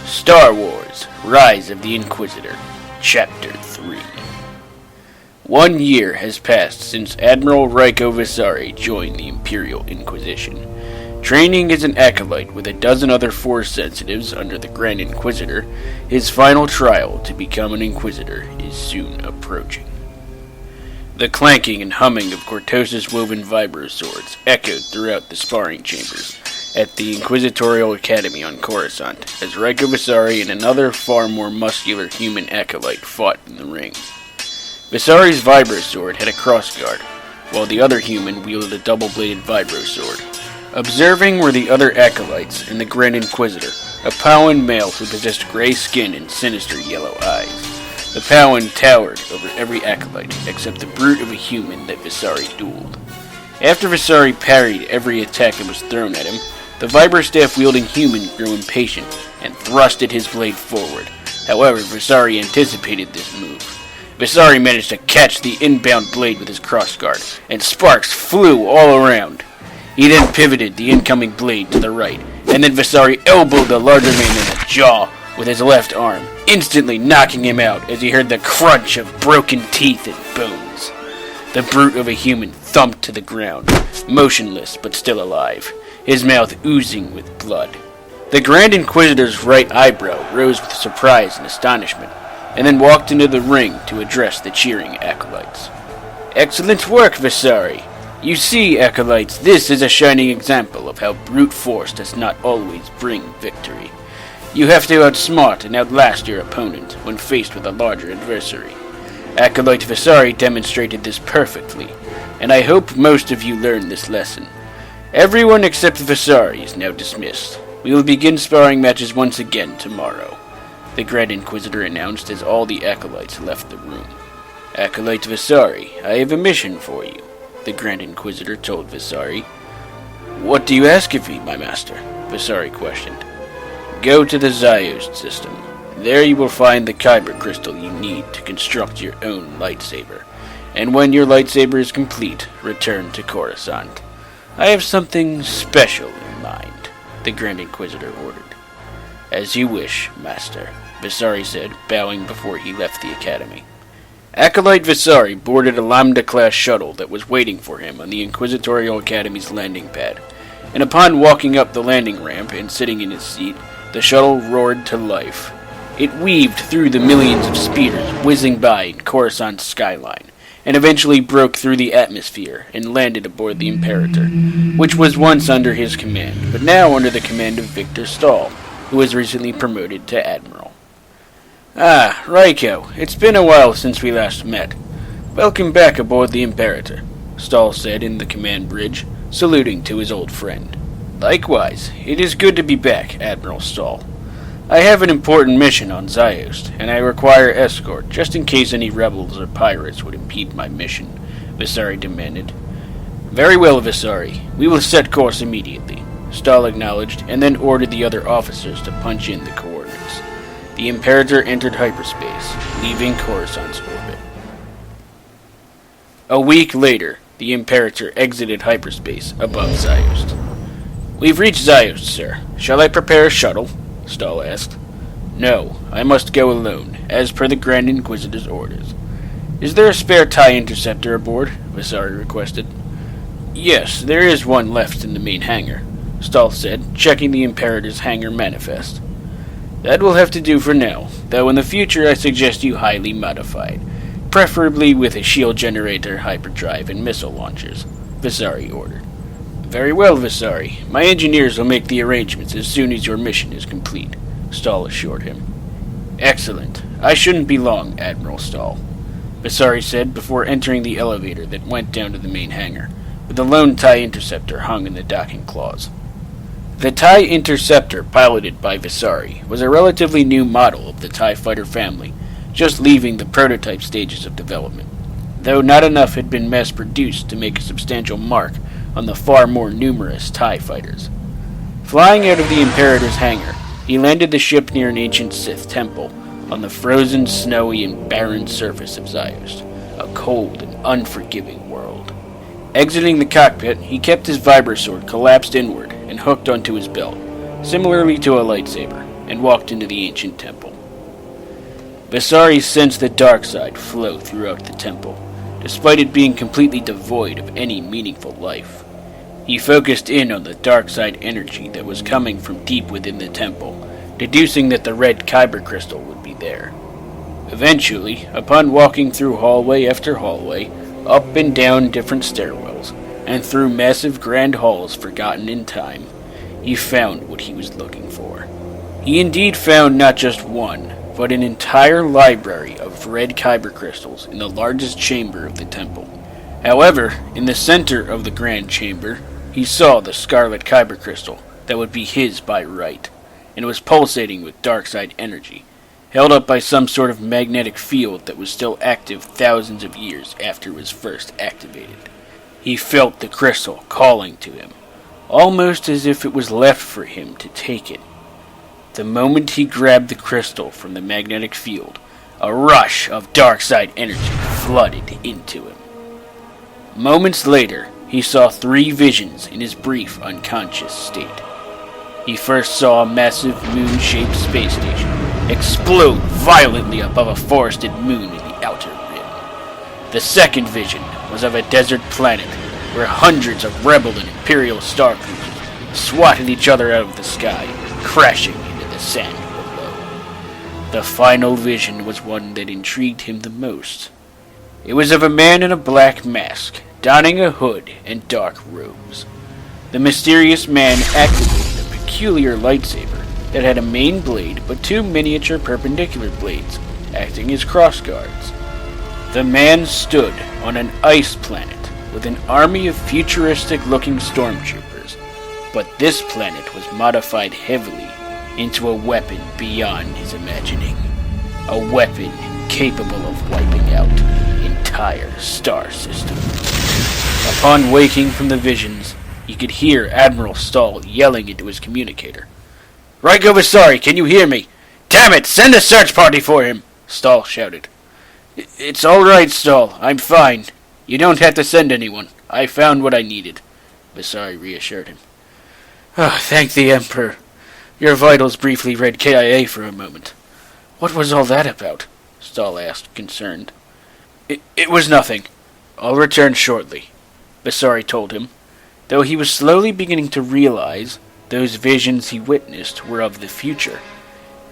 Star Wars Rise of the Inquisitor, Chapter 3. 1 year has passed since Admiral Ryko Visari joined the Imperial Inquisition. Training as an acolyte with a dozen other Force sensitives under the Grand Inquisitor, his final trial to become an Inquisitor is soon approaching. The clanking and humming of Cortosis woven vibro swords echoed throughout the sparring chambers at the Inquisitorial Academy on Coruscant, as Ryko Visari and another far more muscular human acolyte fought in the ring. Visari's vibro sword had a crossguard, while the other human wielded a double-bladed vibro sword. Observing were the other acolytes and the Grand Inquisitor, a Pauan male who possessed gray skin and sinister yellow eyes. The Pauan towered over every acolyte, except the brute of a human that Visari dueled. After Visari parried every attack that was thrown at him, the vibrostaff-wielding human grew impatient and thrusted his blade forward. However, Visari anticipated this move. Visari managed to catch the inbound blade with his crossguard, and sparks flew all around. He then pivoted the incoming blade to the right, and then Visari elbowed the larger man in the jaw with his left arm, instantly knocking him out as he heard the crunch of broken teeth and bones. The brute of a human thumped to the ground, motionless but still alive, his mouth oozing with blood. The Grand Inquisitor's right eyebrow rose with surprise and astonishment, and then walked into the ring to address the cheering acolytes. "Excellent work, Visari! You see, acolytes, this is a shining example of how brute force does not always bring victory. You have to outsmart and outlast your opponent when faced with a larger adversary. Acolyte Visari demonstrated this perfectly, and I hope most of you learned this lesson. Everyone except Visari is now dismissed. We will begin sparring matches once again tomorrow," the Grand Inquisitor announced as all the acolytes left the room. "Acolyte Visari, I have a mission for you," the Grand Inquisitor told Visari. "What do you ask of me, my master?" Visari questioned. "Go to the Ziost system. There you will find the Kyber crystal you need to construct your own lightsaber. And when your lightsaber is complete, return to Coruscant. I have something special in mind," the Grand Inquisitor ordered. "As you wish, master," Visari said, bowing before he left the academy. Acolyte Visari boarded a Lambda-class shuttle that was waiting for him on the Inquisitorial Academy's landing pad, and upon walking up the landing ramp and sitting in his seat, the shuttle roared to life. It weaved through the millions of speeders whizzing by in Coruscant's skyline, and eventually broke through the atmosphere and landed aboard the Imperator, which was once under his command, but now under the command of Victor Stahl, who was recently promoted to Admiral. "Ah, Ryko, it's been a while since we last met. Welcome back aboard the Imperator," Stahl said in the command bridge, saluting to his old friend. "Likewise, it is good to be back, Admiral Stahl. I have an important mission on Ziost, and I require escort just in case any rebels or pirates would impede my mission," Visari demanded. "Very well, Visari. We will set course immediately," Stahl acknowledged, and then ordered the other officers to punch in the coordinates. The Imperator entered hyperspace, leaving Coruscant's orbit. A week later, the Imperator exited hyperspace above Ziost. "We've reached Ziost, sir. Shall I prepare a shuttle?" Stahl asked. "No, I must go alone, as per the Grand Inquisitor's orders." "Is there a spare TIE interceptor aboard?" Visari requested. "Yes, there is one left in the main hangar," Stahl said, checking the Imperator's hangar manifest. "That will have to do for now, though in the future I suggest you highly modify it, preferably with a shield generator, hyperdrive, and missile launchers," Visari ordered. "Very well, Visari. My engineers will make the arrangements as soon as your mission is complete," Stahl assured him. "Excellent. I shouldn't be long, Admiral Stahl," Visari said before entering the elevator that went down to the main hangar, with the lone TIE Interceptor hung in the docking claws. The TIE Interceptor, piloted by Visari, was a relatively new model of the TIE fighter family, just leaving the prototype stages of development, though not enough had been mass-produced to make a substantial mark on the far more numerous TIE fighters. Flying out of the Imperator's hangar, he landed the ship near an ancient Sith temple on the frozen, snowy, and barren surface of Ziost, a cold and unforgiving world. Exiting the cockpit, he kept his vibrosword collapsed inward and hooked onto his belt, similarly to a lightsaber, and walked into the ancient temple. Visari sensed the dark side flow throughout the temple, despite it being completely devoid of any meaningful life. He focused in on the dark side energy that was coming from deep within the temple, deducing that the red Kyber crystal would be there. Eventually, upon walking through hallway after hallway, up and down different stairwells, and through massive grand halls forgotten in time, he found what he was looking for. He indeed found not just one, but an entire library of red Kyber crystals in the largest chamber of the temple. However, in the center of the grand chamber, he saw the scarlet Kyber crystal that would be his by right, and was pulsating with dark side energy, held up by some sort of magnetic field that was still active thousands of years after it was first activated. He felt the crystal calling to him, almost as if it was left for him to take it. The moment he grabbed the crystal from the magnetic field, a rush of dark side energy flooded into him. Moments later, he saw 3 visions in his brief unconscious state. He first saw a massive moon-shaped space station explode violently above a forested moon in the outer rim. The second vision was of a desert planet where hundreds of rebel and imperial star cruisers swatted each other out of the sky, crashing into the sand below. The final vision was one that intrigued him the most. It was of a man in a black mask, donning a hood and dark robes. The mysterious man activated a peculiar lightsaber that had a main blade but 2 miniature perpendicular blades, acting as crossguards. The man stood on an ice planet with an army of futuristic-looking stormtroopers, but this planet was modified heavily into a weapon beyond his imagining. A weapon capable of wiping out entire star systems. Upon waking from the visions, he could hear Admiral Stahl yelling into his communicator. "Ryko Visari, can you hear me? Damn it, send a search party for him!" Stahl shouted. "It's all right, Stahl. I'm fine. You don't have to send anyone. I found what I needed," Visari reassured him. "Oh, thank the Emperor. Your vitals briefly read KIA for a moment. What was all that about?" Stahl asked, concerned. It was nothing. I'll return shortly," Visari told him, though he was slowly beginning to realize those visions he witnessed were of the future,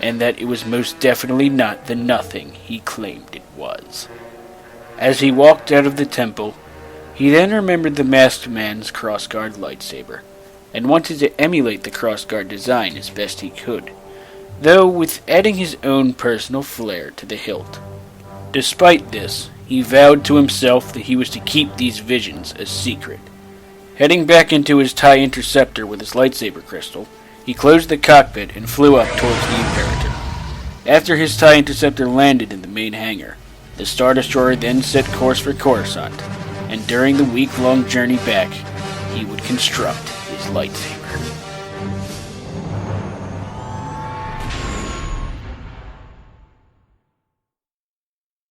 and that it was most definitely not the nothing he claimed it was. As he walked out of the temple, he then remembered the masked man's crossguard lightsaber, and wanted to emulate the crossguard design as best he could, though with adding his own personal flair to the hilt. Despite this, he vowed to himself that he was to keep these visions a secret. Heading back into his TIE Interceptor with his lightsaber crystal, he closed the cockpit and flew up towards the Imperator. After his TIE Interceptor landed in the main hangar, the Star Destroyer then set course for Coruscant, and during the week-long journey back, he would construct his lightsaber.